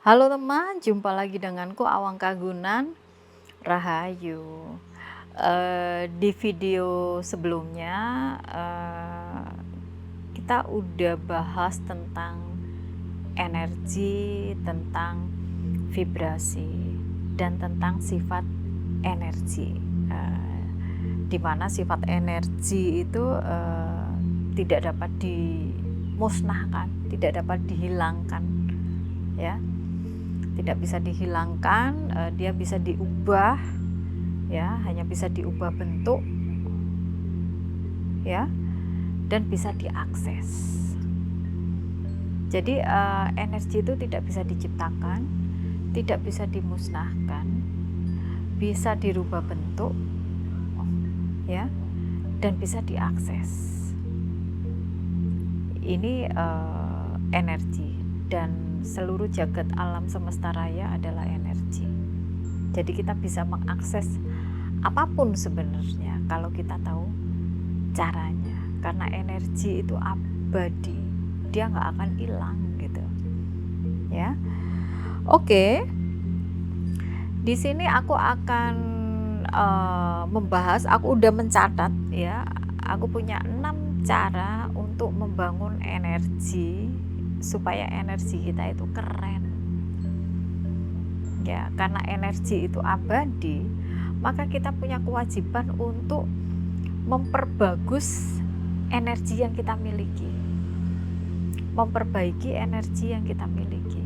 Halo teman, jumpa lagi denganku Awang Kagunan, Rahayu. Di video sebelumnya, kita udah bahas tentang energi, tentang vibrasi, dan tentang sifat energi. Di mana sifat energi itu tidak dapat dimusnahkan, tidak dapat dihilangkan, ya. Tidak bisa dihilangkan, dia bisa diubah, ya, hanya bisa diubah bentuk, ya, dan bisa diakses. Jadi energi itu tidak bisa diciptakan, tidak bisa dimusnahkan, bisa dirubah bentuk, ya, dan bisa diakses. Ini energi, dan seluruh jagat alam semesta raya adalah energi. Jadi kita bisa mengakses apapun sebenarnya kalau kita tahu caranya, karena energi itu abadi, dia nggak akan hilang gitu, ya. Oke, di sini aku akan membahas, aku udah mencatat, ya, aku punya 6 cara untuk membangun energi supaya energi kita itu keren, ya. Karena energi itu abadi, maka kita punya kewajiban untuk memperbagus energi yang kita miliki, memperbaiki energi yang kita miliki.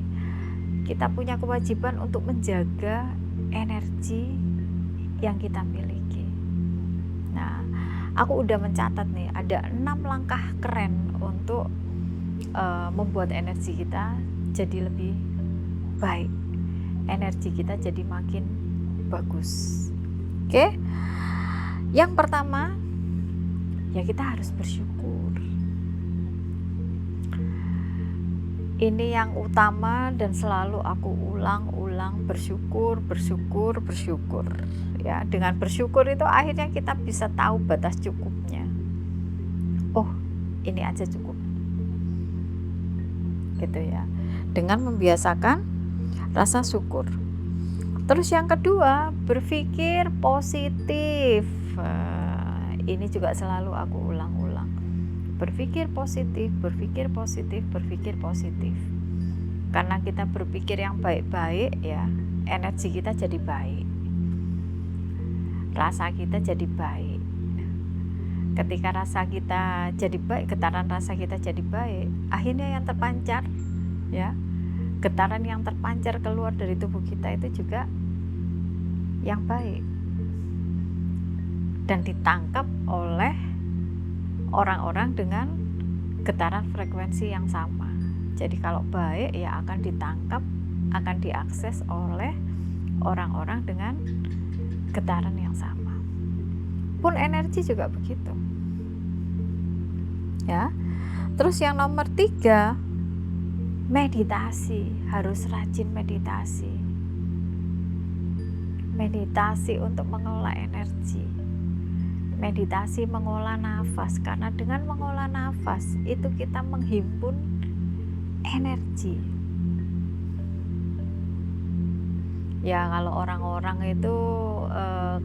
Kita punya kewajiban untuk menjaga energi yang kita miliki. Nah, aku udah mencatat nih, ada 6 langkah keren untuk membuat energi kita jadi lebih baik, energi kita jadi makin bagus. Oke, yang pertama, ya, kita harus bersyukur. Ini yang utama dan selalu aku ulang-ulang, bersyukur, bersyukur, bersyukur, ya. Dengan bersyukur itu akhirnya kita bisa tahu batas cukupnya. Oh, ini aja cukup, gitu ya. Dengan membiasakan rasa syukur. Terus yang kedua, berpikir positif. Ini juga selalu aku ulang-ulang. Berpikir positif, berpikir positif, berpikir positif. Karena kita berpikir yang baik-baik, ya, energi kita jadi baik. Rasa kita jadi baik. Ketika rasa kita jadi baik, getaran rasa kita jadi baik, akhirnya yang terpancar, ya, getaran yang terpancar keluar dari tubuh kita itu juga yang baik dan ditangkap oleh orang-orang dengan getaran frekuensi yang sama. Jadi kalau baik, ya, akan ditangkap, akan diakses oleh orang-orang dengan getaran yang sama. Pun energi juga begitu, ya. Terus yang nomor 3, meditasi. Harus rajin meditasi. Meditasi untuk mengolah energi. Meditasi mengolah nafas, karena dengan mengolah nafas itu kita menghimpun energi. Ya, kalau orang-orang itu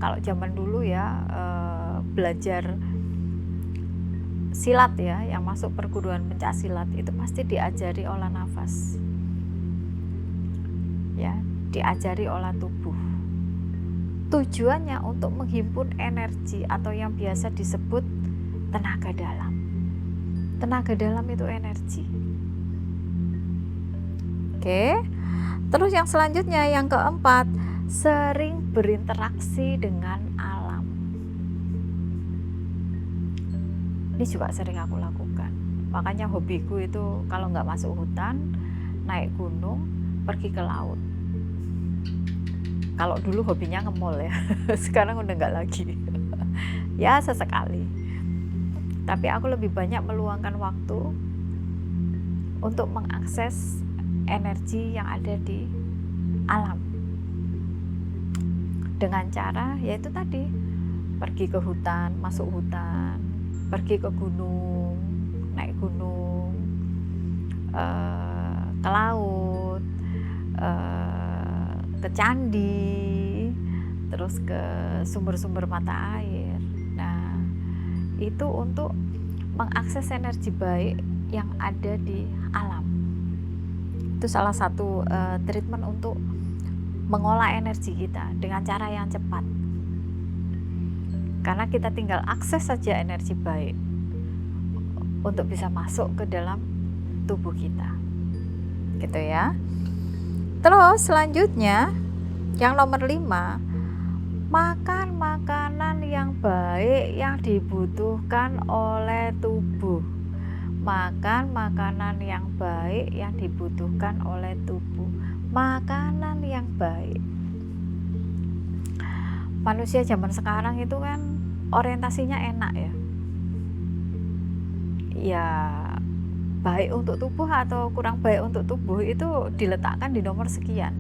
kalau zaman dulu, ya, belajar silat, ya, yang masuk perguruan pencaksilat itu pasti diajari olah nafas, ya, diajari olah tubuh. Tujuannya untuk menghimpun energi atau yang biasa disebut tenaga dalam. Tenaga dalam itu energi. Oke. Terus yang selanjutnya, yang keempat, sering berinteraksi dengan alam. Ini juga sering aku lakukan. Makanya hobiku itu kalau nggak masuk hutan, naik gunung, pergi ke laut. Kalau dulu hobinya ngemol, ya, sekarang udah nggak lagi. Ya, sesekali. Tapi aku lebih banyak meluangkan waktu untuk mengakses energi yang ada di alam. Dengan cara, yaitu tadi, pergi ke hutan, masuk hutan, pergi ke gunung, naik gunung, ke laut, ke candi, terus ke sumber-sumber mata air. Nah, itu untuk mengakses energi baik yang ada di alam. Itu salah satu treatment untuk mengolah energi kita dengan cara yang cepat. Karena kita tinggal akses saja energi baik untuk bisa masuk ke dalam tubuh kita. Gitu ya. Terus selanjutnya yang nomor 5, makan makanan yang baik yang dibutuhkan oleh tubuh. Makan makanan yang baik yang dibutuhkan oleh tubuh. Makanan yang baik. Manusia zaman sekarang itu kan orientasinya enak ya. Ya, baik untuk tubuh atau kurang baik untuk tubuh itu diletakkan di nomor sekian.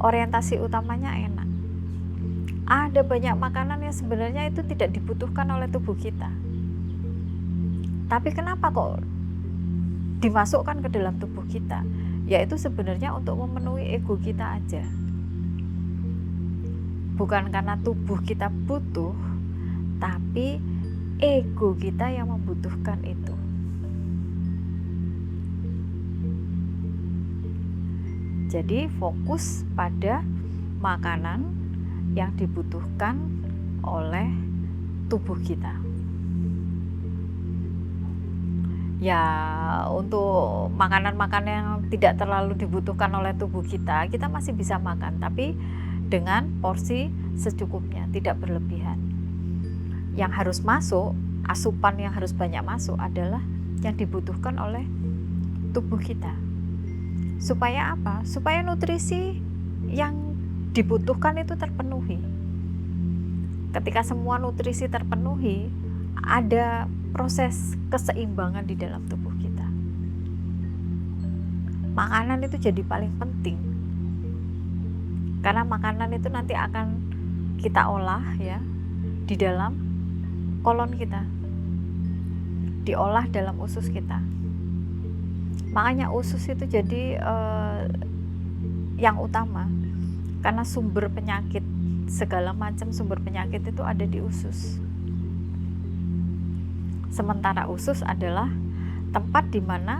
Orientasi utamanya enak. Ada banyak makanan yang sebenarnya itu tidak dibutuhkan oleh tubuh kita. Tapi kenapa kok dimasukkan ke dalam tubuh kita? Yaitu sebenarnya untuk memenuhi ego kita aja. Bukan karena tubuh kita butuh, tapi ego kita yang membutuhkan itu. Jadi fokus pada makanan yang dibutuhkan oleh tubuh kita. Ya, untuk makanan-makanan yang tidak terlalu dibutuhkan oleh tubuh kita masih bisa makan, tapi dengan porsi secukupnya, tidak berlebihan. Yang harus masuk, asupan yang harus banyak masuk adalah yang dibutuhkan oleh tubuh kita. Supaya apa? Supaya nutrisi yang dibutuhkan itu terpenuhi. Ketika semua nutrisi terpenuhi, ada proses keseimbangan di dalam tubuh kita. Makanan itu jadi paling penting. Karena makanan itu nanti akan kita olah ya di dalam kolon kita. Diolah dalam usus kita. Makanya usus itu jadi yang utama. Karena sumber penyakit, segala macam sumber penyakit itu ada di usus. Sementara usus adalah tempat di mana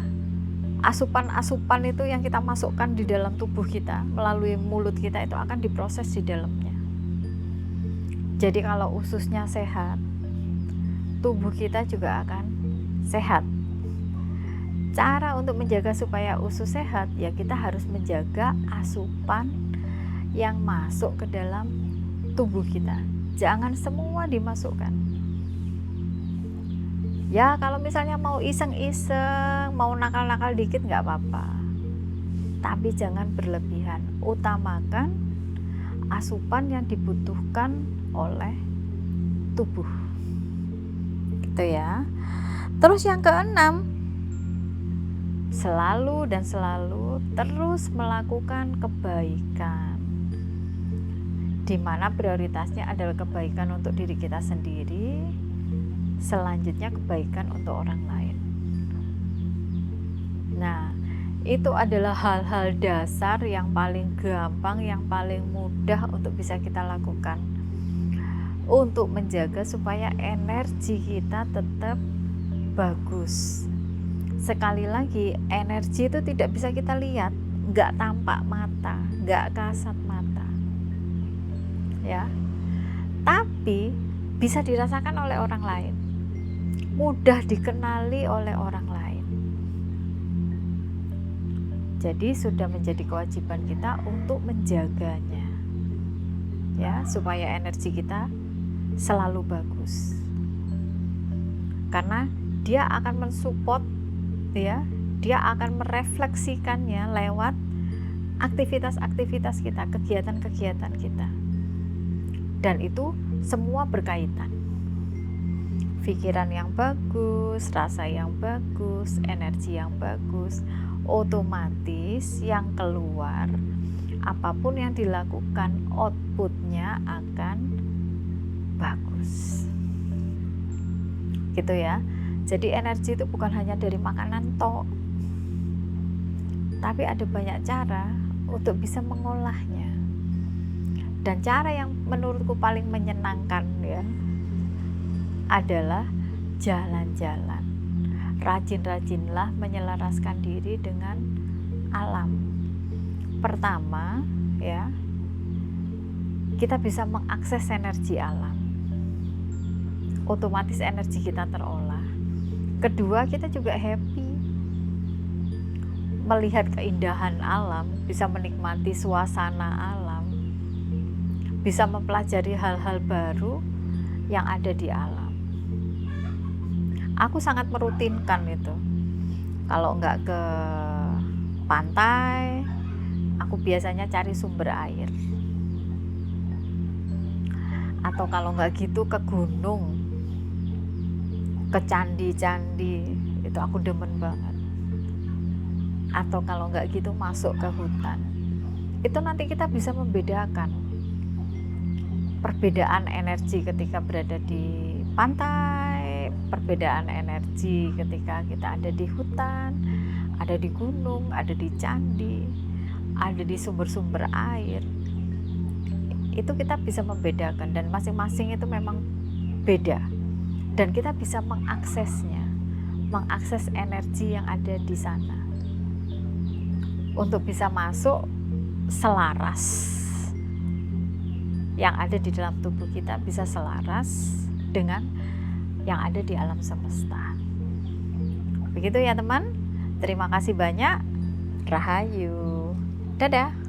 asupan-asupan itu yang kita masukkan di dalam tubuh kita melalui mulut kita itu akan diproses di dalamnya. Jadi kalau ususnya sehat, tubuh kita juga akan sehat. Cara untuk menjaga supaya usus sehat, ya kita harus menjaga asupan yang masuk ke dalam tubuh kita. Jangan semua dimasukkan. Ya kalau misalnya mau iseng-iseng, mau nakal-nakal dikit nggak apa-apa. Tapi jangan berlebihan. Utamakan asupan yang dibutuhkan oleh tubuh. Gitu ya. Terus yang keenam, selalu dan selalu terus melakukan kebaikan. Di mana prioritasnya adalah kebaikan untuk diri kita sendiri, selanjutnya kebaikan untuk orang lain. Nah, itu adalah hal-hal dasar yang paling gampang, yang paling mudah untuk bisa kita lakukan untuk menjaga supaya energi kita tetap bagus. Sekali lagi, energi itu tidak bisa kita lihat, nggak tampak mata, nggak kasat mata. Ya, tapi bisa dirasakan oleh orang lain, mudah dikenali oleh orang lain. Jadi sudah menjadi kewajiban kita untuk menjaganya, ya, supaya energi kita selalu bagus. Karena dia akan mensupport, ya, dia akan merefleksikannya lewat aktivitas-aktivitas kita, kegiatan-kegiatan kita. Dan itu semua berkaitan. Pikiran yang bagus, rasa yang bagus, energi yang bagus, otomatis yang keluar, apapun yang dilakukan, outputnya akan bagus. Gitu ya. Jadi energi itu bukan hanya dari makanan tok. tapi ada banyak cara untuk bisa mengolahnya. Dan cara yang menurutku paling menyenangkan ya adalah jalan-jalan. Rajin-rajinlah menyelaraskan diri dengan alam. Pertama, ya, kita bisa mengakses energi alam. Otomatis energi kita terolah. Kedua, kita juga happy melihat keindahan alam, bisa menikmati suasana alam, bisa mempelajari hal-hal baru yang ada di alam. Aku sangat merutinkan itu. Kalau nggak ke pantai, aku biasanya cari sumber air. Atau kalau nggak gitu ke gunung, ke candi-candi, itu aku demen banget. Atau kalau nggak gitu masuk ke hutan. Itu nanti kita bisa membedakan perbedaan energi ketika berada di pantai, perbedaan energi ketika kita ada di hutan, ada di gunung, ada di candi, ada di sumber-sumber air. Itu kita bisa membedakan dan masing-masing itu memang beda. Dan kita bisa mengaksesnya, mengakses energi yang ada di sana. Untuk bisa masuk selaras. Yang ada di dalam tubuh kita bisa selaras dengan yang ada di alam semesta. Begitu ya teman. Terima kasih banyak. Rahayu. Dadah.